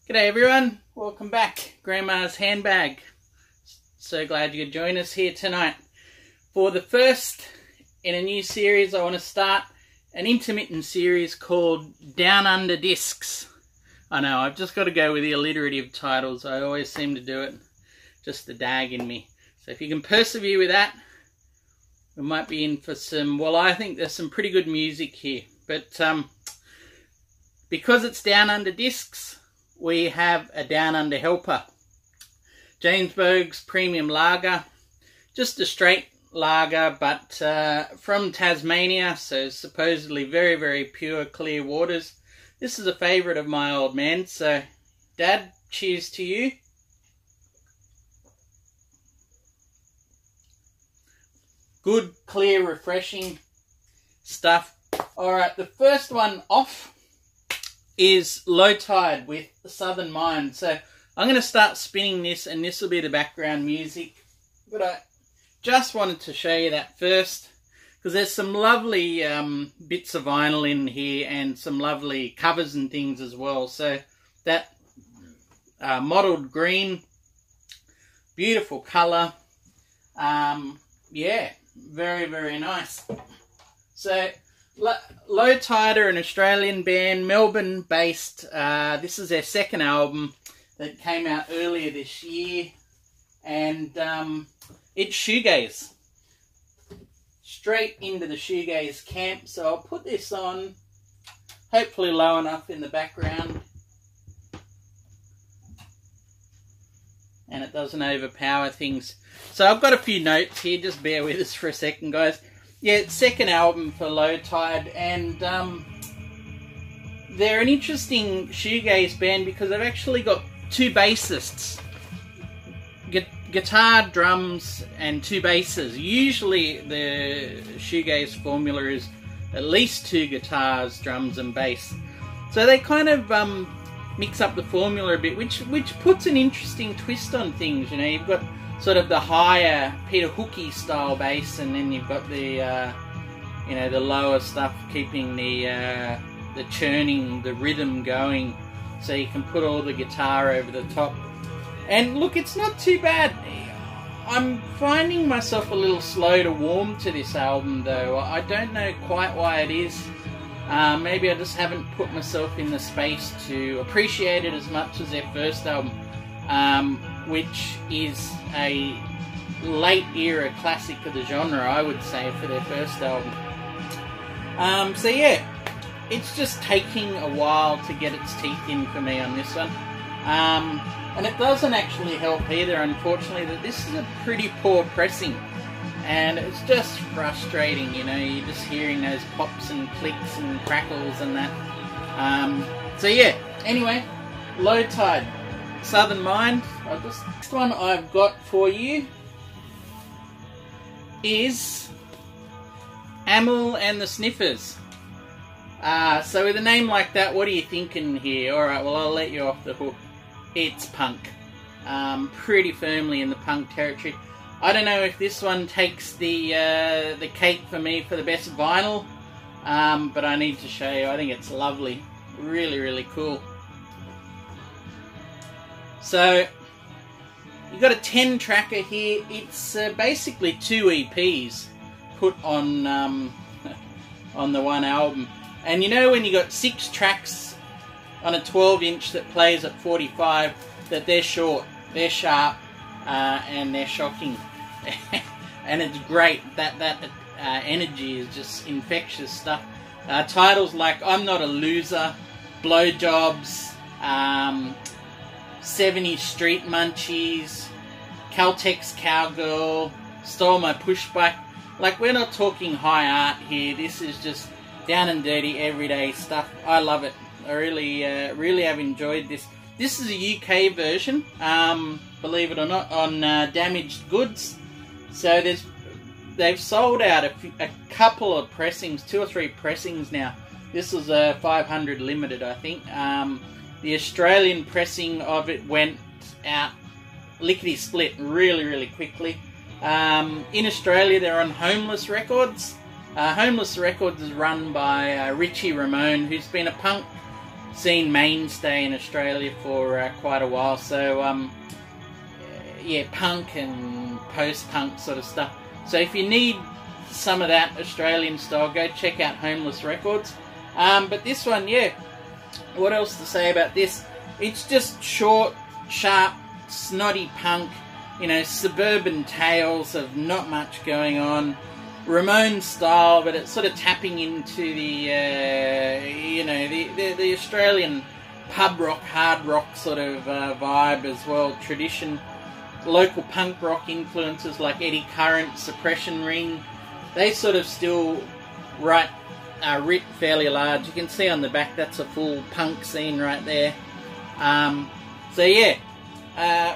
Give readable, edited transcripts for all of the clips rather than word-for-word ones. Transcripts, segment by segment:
G'day everyone, welcome back. Grandma's Handbag. So glad you could join us here tonight. For the first in a new series, I want to start an intermittent series called Downunder Discs. I know, I've just got to go with the alliterative titles. I always seem to do it. Just the dag in me. So if you can persevere with that, we might be in for some, well, I think there's some pretty good music here. But because it's Downunder Discs, we have a Down Under helper. Jamesburg's Premium Lager. Just a straight lager, but from Tasmania, so supposedly very, very pure, clear waters. This is a favourite of my old man, so Dad, cheers to you. Good, clear, refreshing stuff. Alright, the first one off is Low Tide with Southern Mind. So I'm going to start spinning this, and this will be the background music. But I just wanted to show you that first, because there's some lovely bits of vinyl in here and some lovely covers and things as well. So that mottled green, beautiful colour. Yeah, very, very nice. So Low Tide are an Australian band, Melbourne based. This is their second album that came out earlier this year, and it's shoegaze. Straight into the shoegaze camp. So I'll put this on, hopefully low enough in the background, and it doesn't overpower things. So I've got a few notes here, just bear with us for a second, guys. Yeah, it's second album for Low Tide, and they're an interesting shoegaze band because they've actually got two bassists. Guitar, drums, and two basses. Usually the shoegaze formula is at least two guitars, drums, and bass. So they kind of mix up the formula a bit, which puts an interesting twist on things. You know, you've got sort of the higher Peter Hooky style bass, and then you've got the you know, the lower stuff, keeping the churning, the rhythm going, so you can put all the guitar over the top. And look, it's not too bad. I'm finding myself a little slow to warm to this album, though. I don't know quite why it is. Maybe I just haven't put myself in the space to appreciate it as much as their first album, which is a late era classic of the genre, I would say, for their first album. So yeah, it's just taking a while to get its teeth in for me on this one. And it doesn't actually help either, unfortunately, that this is a pretty poor pressing. And it's just frustrating, you know, you're just hearing those pops and clicks and crackles and that. So yeah, anyway, Low Tide, Southern Mind. Next one I've got for you is Amyl and the Sniffers. So with a name like that, what are you thinking here? Alright, well, I'll let you off the hook. It's punk. Pretty firmly in the punk territory. I don't know if this one takes the cake for me for the best vinyl, but I need to show you. I think it's lovely. Really, really cool. So you've got a 10-tracker here. It's basically 2 EPs put on on the one album. And you know when you got 6 tracks on a 12-inch that plays at 45, that they're short, they're sharp, and they're shocking. And it's great. That energy is just infectious stuff. Titles like I'm Not a Loser, Blowjobs, 70 Street Munchies, Caltex Cowgirl, Stole My Push Bike. Like, we're not talking high art here. This is just down and dirty, everyday stuff. I love it. I really have enjoyed this. This is a UK version, believe it or not, on Damaged Goods. So they've sold out a couple of pressings, 2 or 3 pressings now. This was a 500 limited, I think. The Australian pressing of it went out lickety-split really, really quickly. In Australia, they're on Homeless Records. Homeless Records is run by Richie Ramone, who's been a punk scene mainstay in Australia for quite a while. So yeah, punk and post-punk sort of stuff. So if you need some of that Australian style, go check out Homeless Records. But this one, yeah, what else to say about this? It's just short, sharp, snotty punk, you know, suburban tales of not much going on. Ramones style, but it's sort of tapping into the, you know, the Australian pub rock, hard rock sort of vibe as well, tradition. Local punk rock influences like Eddie Current, Suppression Ring, they sort of still writ fairly large. You can see on the back that's a full punk scene right there. So yeah,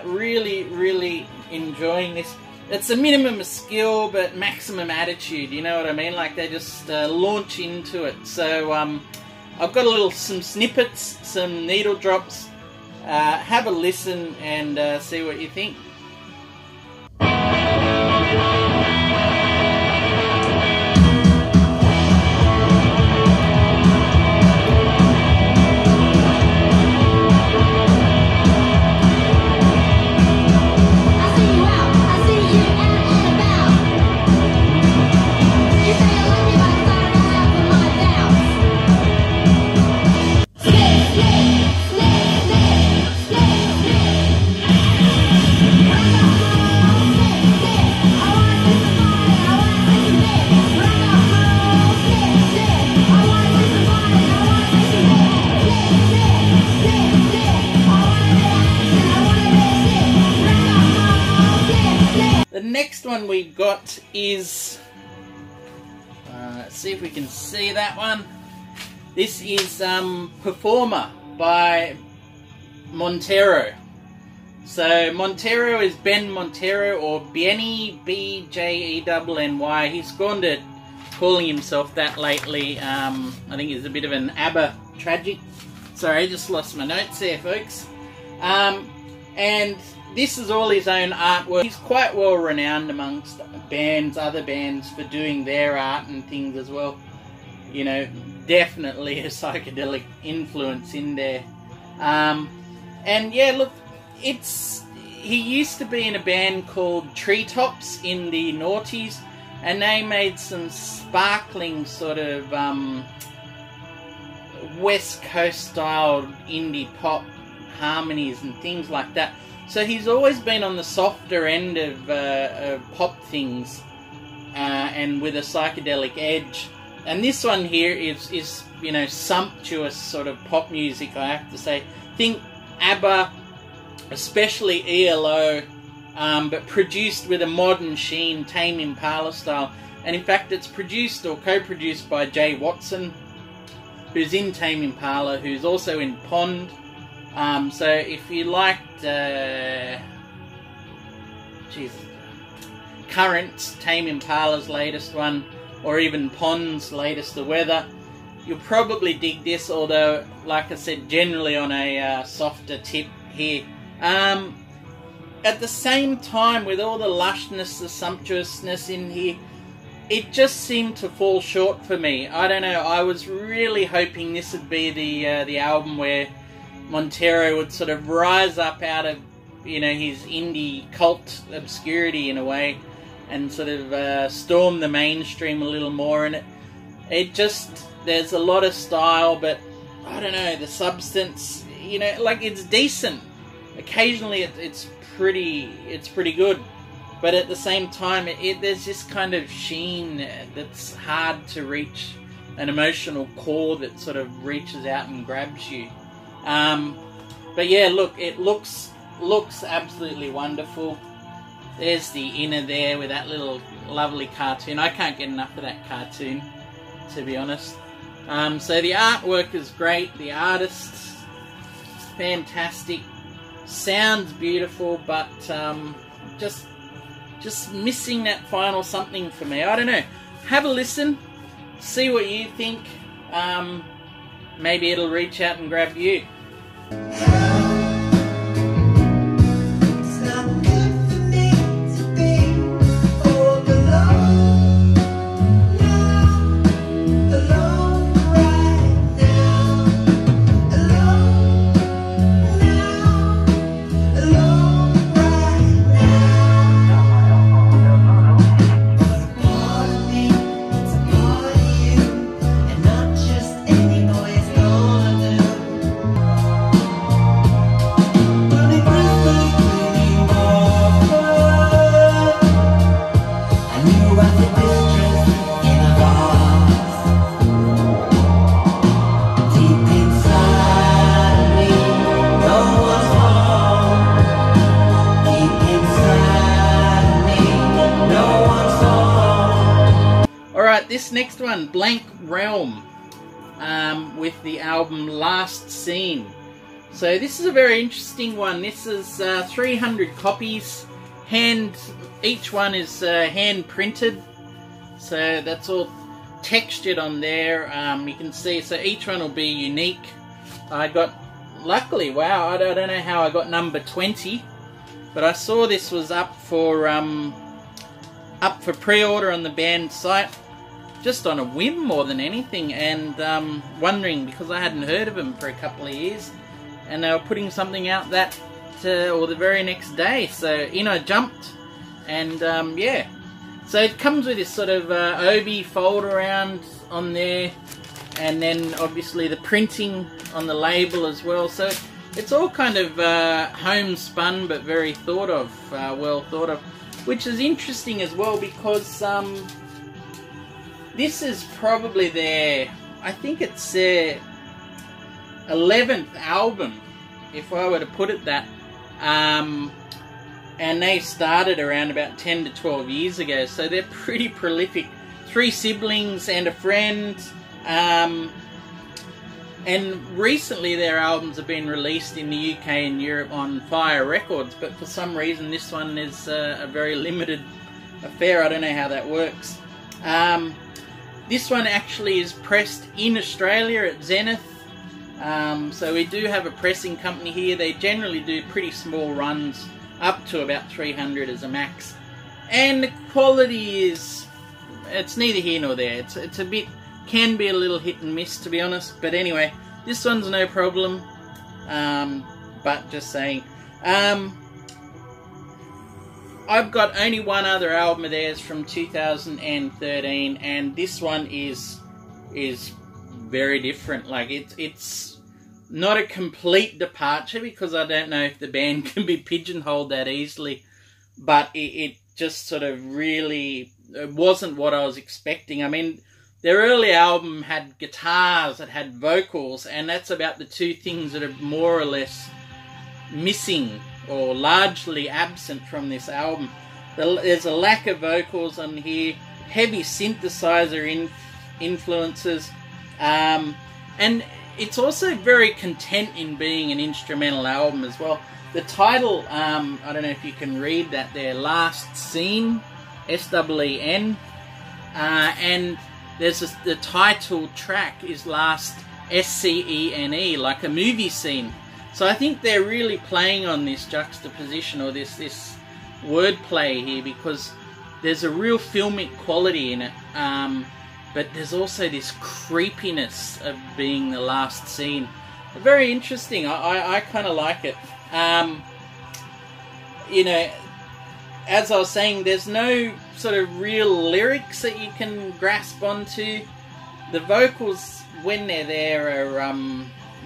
really, really enjoying this. It's a minimum of skill, but maximum attitude, you know what I mean? Like, they just launch into it. So, I've got some snippets, some needle drops. Have a listen and see what you think. The next one we've got is, let's see if we can see that one. This is Performer by Montero. So Montero is Ben Montero, or Benny, B-J-E-N-N-Y. He's gone to calling himself that lately. I think he's a bit of an ABBA tragic. Sorry, I just lost my notes there, folks. And this is all his own artwork. He's quite well renowned amongst bands, other bands, for doing their art and things as well. You know, definitely a psychedelic influence in there. And yeah, look, he used to be in a band called Treetops in the noughties, and they made some sparkling sort of West Coast style indie pop harmonies and things like that. So he's always been on the softer end of pop things, and with a psychedelic edge. And this one here is you know, sumptuous sort of pop music, I have to say. Think ABBA, especially ELO, but produced with a modern sheen, Tame Impala style. And in fact, it's produced or co-produced by Jay Watson, who's in Tame Impala, who's also in Pond. So if you liked Current's, Tame Impala's latest one, or even Pond's latest, The Weather, you'll probably dig this, although, like I said, generally on a softer tip here. At the same time, with all the lushness, the sumptuousness in here, it just seemed to fall short for me. I don't know, I was really hoping this would be the album where Montero would sort of rise up out of, you know, his indie cult obscurity in a way, and sort of storm the mainstream a little more. And it just, there's a lot of style, but I don't know, the substance, you know, like, it's decent. Occasionally it's pretty good, but at the same time there's this kind of sheen that's hard to reach, an emotional core that sort of reaches out and grabs you. But yeah, look, it looks absolutely wonderful. There's the inner there with that little lovely cartoon. I can't get enough of that cartoon, to be honest. So the artwork is great, the artist's fantastic, sounds beautiful, but just missing that final something for me. I don't know. Have a listen, see what you think. Maybe it'll reach out and grab you. this next one, Blank Realm, with the album Last Scene. So this is a very interesting one. This is 300 copies. Each one is hand printed. So that's all textured on there. You can see, so each one will be unique. I got, luckily, wow, I don't know how I got number 20, but I saw this was up for pre-order on the band site, just on a whim more than anything, and wondering, because I hadn't heard of them for a couple of years, and they were putting something out that or the very next day, so in I jumped, and yeah. So it comes with this sort of obi fold around on there, and then obviously the printing on the label as well. So it's all kind of homespun, but very thought of, well thought of, which is interesting as well, because this is probably their, I think it's their 11th album, if I were to put it that. And they started around about 10 to 12 years ago, so they're pretty prolific. 3 siblings and a friend. And recently their albums have been released in the UK and Europe on Fire Records, but for some reason this one is a very limited affair. I don't know how that works. This one actually is pressed in Australia at Zenith. So we do have a pressing company here. They generally do pretty small runs, up to about 300 as a max. And the quality is, it's neither here nor there. It's a bit, can be a little hit and miss, to be honest. But anyway, this one's no problem. But just saying. I've got only one other album of theirs from 2013, and this one is very different. Like it's not a complete departure, because I don't know if the band can be pigeonholed that easily, but it just sort of really, it wasn't what I was expecting. I mean, their early album had guitars, it had vocals, and that's about the two things that are more or less missing or largely absent from this album. There's a lack of vocals on here, heavy synthesizer influences, and it's also very content in being an instrumental album as well. The title, I don't know if you can read that there, Last Scene, S-E-E-N, and there's the title track is Last, S-C-E-N-E, like a movie scene. So I think they're really playing on this juxtaposition, or this wordplay here, because there's a real filmic quality in it, but there's also this creepiness of being the last scene. Very interesting. I kind of like it. You know, as I was saying, there's no sort of real lyrics that you can grasp onto. The vocals, when they're there, are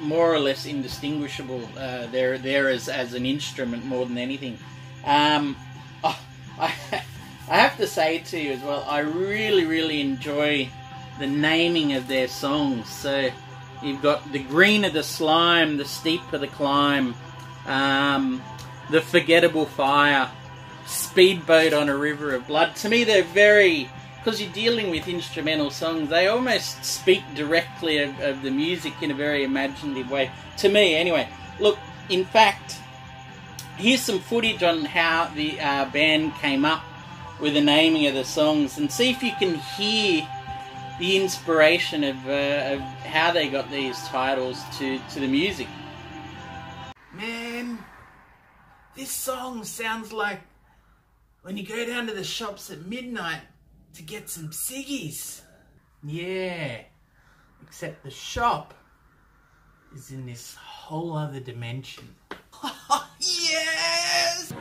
more or less indistinguishable. They're there as an instrument more than anything. I have to say to you as well, I really enjoy the naming of their songs. So you've got The Green of the Slime, The Steep of the Climb, The Forgettable Fire, Speedboat on a River of Blood. To me, they're very, because you're dealing with instrumental songs, they almost speak directly of the music in a very imaginative way. To me, anyway. Look, in fact, here's some footage on how the band came up with the naming of the songs, and see if you can hear the inspiration of how they got these titles to the music. Man, this song sounds like when you go down to the shops at midnight to get some ciggies. Yeah, except the shop is in this whole other dimension. Yes!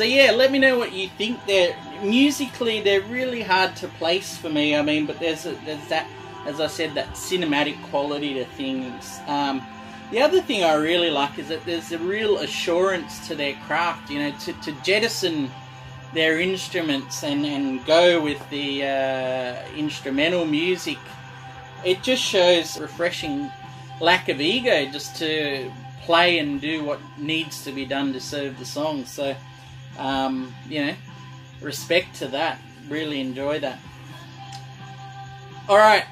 yeah, let me know what you think. Musically, they're really hard to place for me. I mean, but there's that, as I said, that cinematic quality to things. The other thing I really like is that there's a real assurance to their craft. You know, to jettison their instruments and go with the instrumental music. It just shows refreshing lack of ego, just to play and do what needs to be done to serve the song. So, you know, respect to that. Really enjoy that. Alright,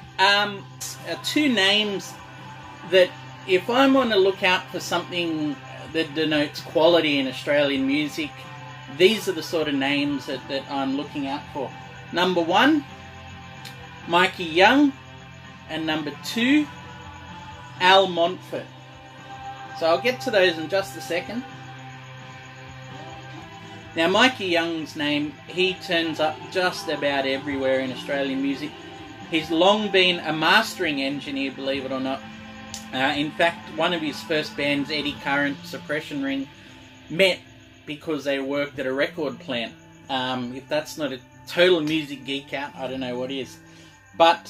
two names that, if I'm on the lookout for something that denotes quality in Australian music, these are the sort of names that I'm looking out for. Number 1, Mikey Young, and number 2, Al Montfort. So I'll get to those in just a second. Now, Mikey Young's name, he turns up just about everywhere in Australian music. He's long been a mastering engineer, believe it or not. In fact, one of his first bands, Eddie Current, Suppression Ring, met because they worked at a record plant. If that's not a total music geek out, I don't know what is. But,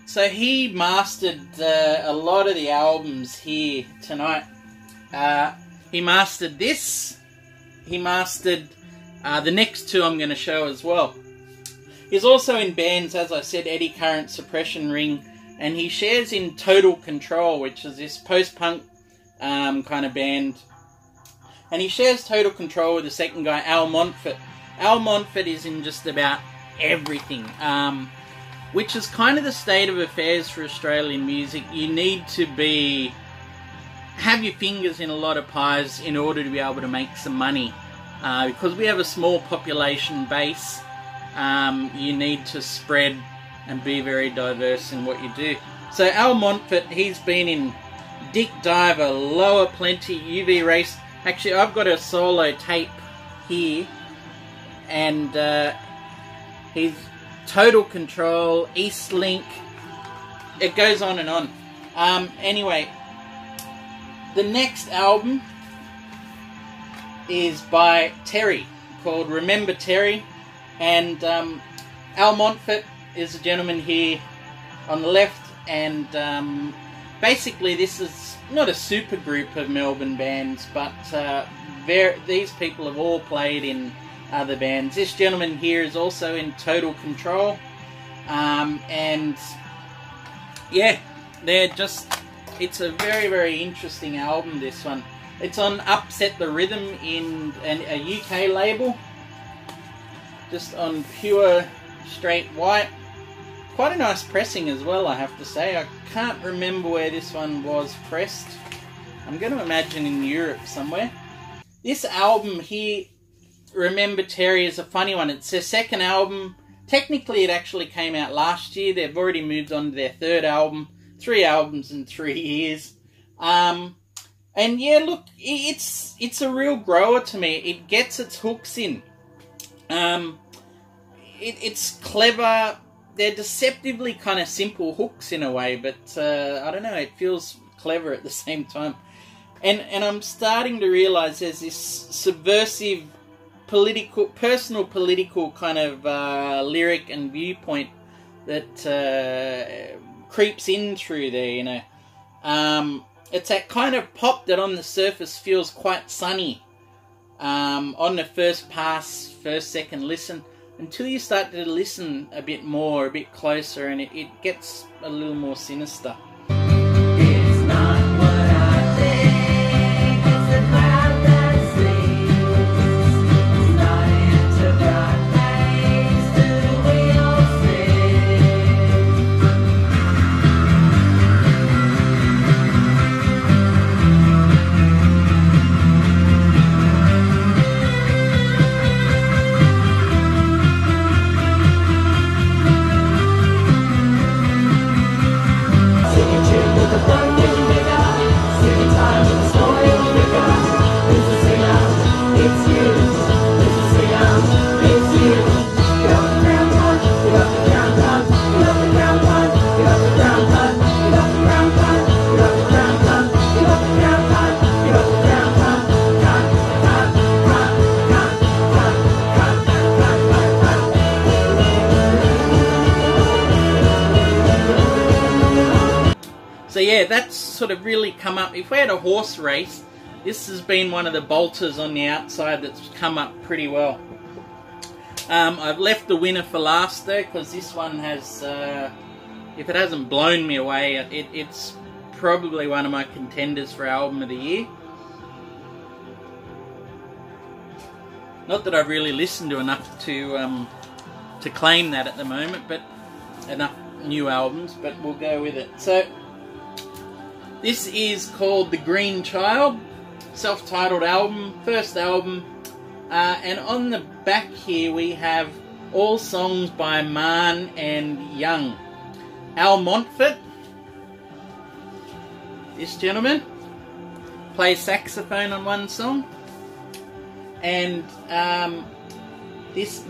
so he mastered a lot of the albums here tonight. He mastered this. He mastered the next two I'm going to show as well. He's also in bands, as I said, Eddie Current, Suppression Ring, and he shares in Total Control, which is this post-punk kind of band. And he shares Total Control with the second guy, Al Montfort. Al Montfort is in just about everything, which is kind of the state of affairs for Australian music. You need to have your fingers in a lot of pies in order to be able to make some money. Because we have a small population base, you need to spread and be very diverse in what you do. So Al Montfort, he's been in Dick Diver, Lower Plenty, UV Race. Actually, I've got a solo tape here, and he's Total Control, East Link. It goes on and on. Anyway, the next album is by Terry, called Remember Terry, and Al Montfort is a gentleman here on the left, and basically this is not a super group of Melbourne bands, but these people have all played in other bands. This gentleman here is also in Total Control, and yeah, it's a very, very interesting album, this one. It's on Upset the Rhythm in a UK label, just on pure straight white. Quite a nice pressing as well, I have to say. I can't remember where this one was pressed. I'm going to imagine in Europe somewhere. This album here, Remember Terry, is a funny one. It's their second album. Technically, it actually came out last year. They've already moved on to their third album. 3 albums in 3 years. And yeah, look, it's a real grower to me. It gets its hooks in. It's clever. They're deceptively kind of simple hooks in a way, but I don't know, it feels clever at the same time. And I'm starting to realise there's this subversive, personal political kind of lyric and viewpoint that creeps in through there, you know. It's that kind of pop that on the surface feels quite sunny on the first pass, second listen, until you start to listen a bit more, a bit closer, and it gets a little more sinister. It's not what I think, it's the cloud that sleeps. It's not into bright lights, do we all yeah, that's sort of really come up. If we had a horse race, this has been one of the bolters on the outside that's come up pretty well. I've left the winner for last though, because this one has, if it hasn't blown me away, it's probably one of my contenders for album of the year. Not that I've really listened to enough to claim that at the moment, but enough new albums, but we'll go with it. So this is called The Green Child, self-titled album, first album, and on the back here we have all songs by Mann and Young. Al Montfort, this gentleman, plays saxophone on one song, and this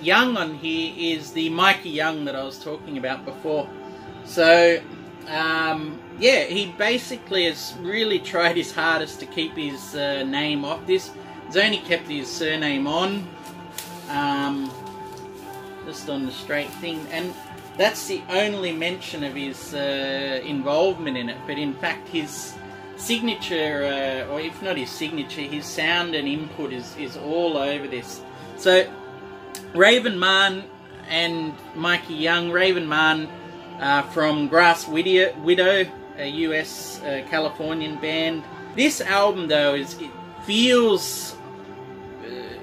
Young on here is the Mikey Young that I was talking about before. So yeah, he basically has really tried his hardest to keep his name off this. He's only kept his surname on, just on the straight thing, and that's the only mention of his involvement in it. But in fact, his signature, or if not his signature, his sound and input is all over this. So Raven Mann and Mikey Young. Raven Mann from Grass Widow, a US Californian band. This album though it feels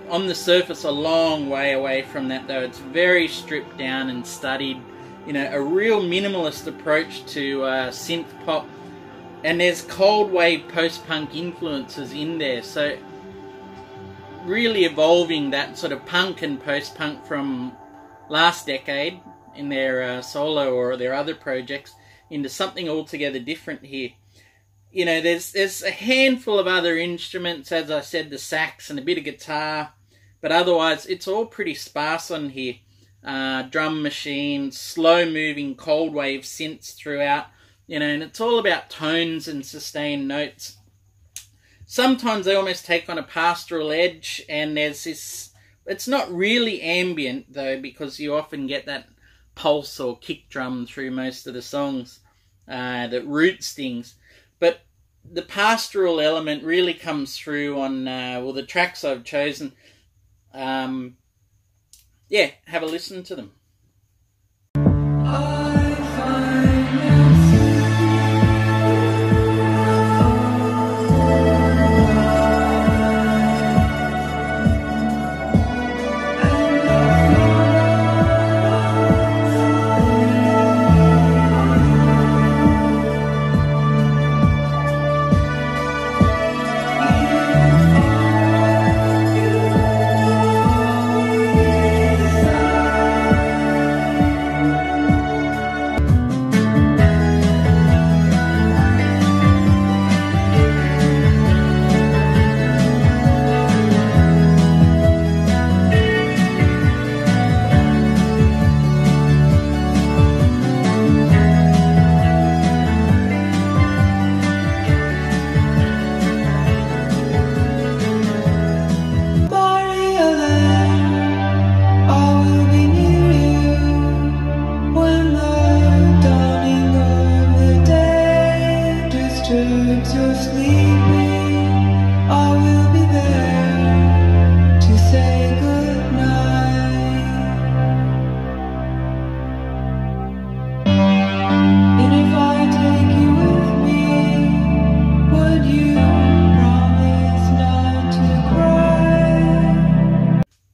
on the surface a long way away from that though. It's very stripped down and studied, you know, a real minimalist approach to synth pop, and there's cold wave post-punk influences in there, so really evolving that sort of punk and post-punk from last decade in their solo or their other projects into something altogether different here. You know, there's a handful of other instruments, as I said, the sax and a bit of guitar, but otherwise it's all pretty sparse on here. Drum machines, slow-moving cold wave synths throughout, you know, and it's all about tones and sustained notes. Sometimes they almost take on a pastoral edge, and there's this, it's not really ambient though, because you often get that pulse or kick drum through most of the songs that roots things. But the pastoral element really comes through on, well, the tracks I've chosen. Yeah, have a listen to them.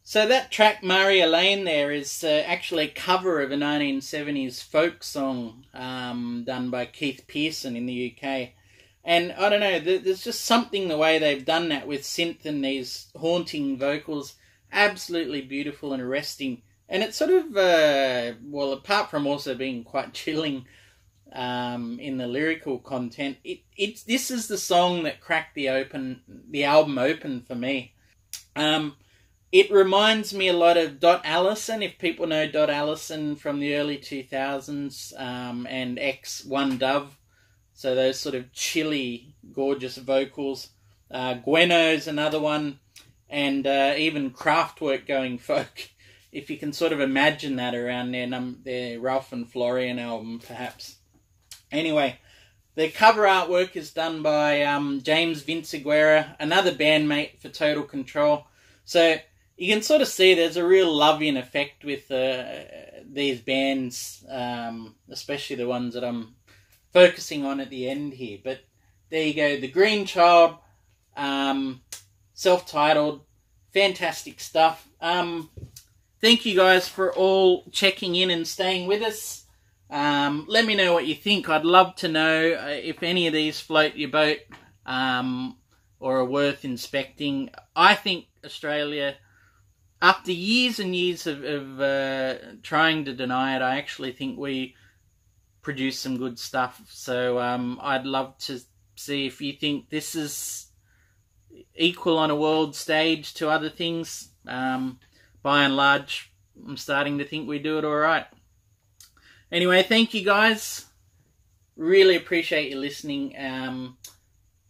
So that track, Maria Lane, there is actually a cover of a 1970s folk song done by Keith Pearson in the UK. And I don't know, there's just something the way they've done that with synth and these haunting vocals. Absolutely beautiful and arresting. And it's sort of, well, apart from also being quite chilling in the lyrical content, this is the song that cracked the album open for me. It reminds me a lot of Dot Allison, if people know Dot Allison from the early 2000s, and One Dove. So those sort of chilly, gorgeous vocals. Gweno's another one, and even Kraftwerk going folk, if you can sort of imagine that around their Ralph and Florian album, perhaps. Anyway, the cover artwork is done by James Vince Aguera, another bandmate for Total Control. So you can sort of see there's a real love-in effect with these bands, especially the ones that I'm focusing on at the end here. But there you go, The Green Child, self-titled, fantastic stuff. Thank you guys for all checking in and staying with us. Let me know what you think. I'd love to know if any of these float your boat or are worth inspecting. I think Australia, after years and years of trying to deny it, I actually think we produce some good stuff. So I'd love to see if you think this is equal on a world stage to other things. By and large, I'm starting to think we do it all right. Anyway, thank you guys. Really appreciate you listening.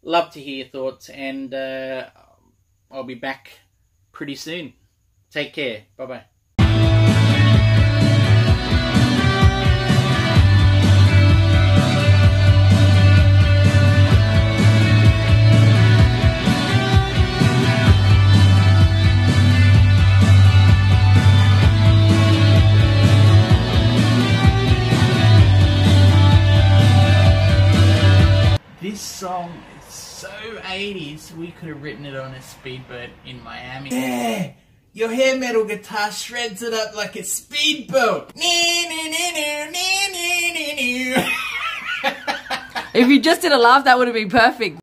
Love to hear your thoughts, and I'll be back pretty soon. Take care. Bye-bye. This song is so 80s, we could have written it on a speedboat in Miami. Yeah, your hair metal guitar shreds it up like a speedboat. If you just did a laugh, that would have been perfect.